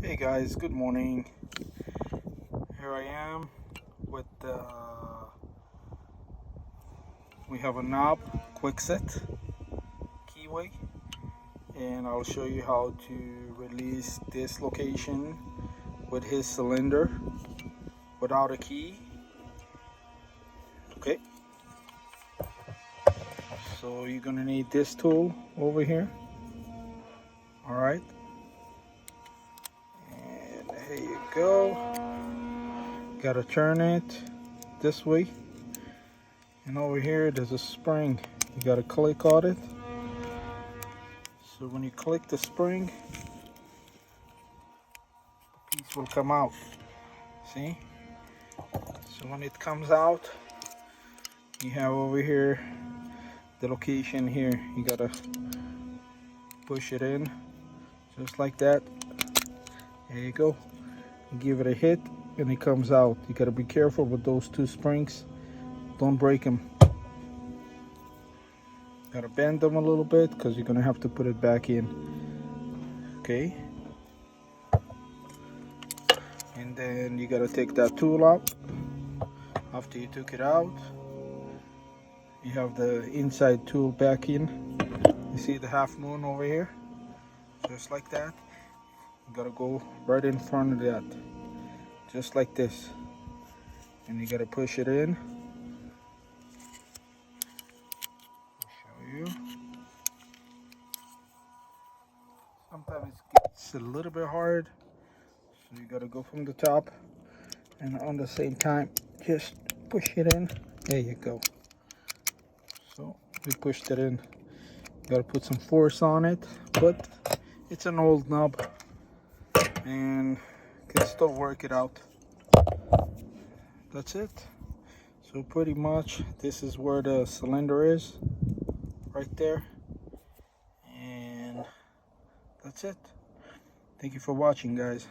Hey guys, good morning. Here I am with we have a knob Quickset keyway, and I'll show you how to release this location with his cylinder without a key. Okay, so you're gonna need this tool over here. All right, and here you go. Gotta turn it this way, and over here there's a spring. You gotta click on it. So when you click the spring, the piece will come out. See? So when it comes out, you have over here the location here. You gotta push it in just like that. There you go. You give it a hit and it comes out. You gotta be careful with those two springs. Don't break them. Gotta bend them a little bit because you're gonna have to put it back in. Okay. And then you gotta take that tool out. After you took it out, you have the inside tool back in. You see the half moon over here? Just like that. You gotta go right in front of that. Just like this. And you gotta push it in. I'll show you. Sometimes it gets a little bit hard. So you gotta go from the top and on the same time just push it in. There you go. So we pushed it in. You gotta put some force on it, but it's an old knob and can still work it out. That's it. So pretty much this is where the cylinder is, right there, and that's it. Thank you for watching, guys.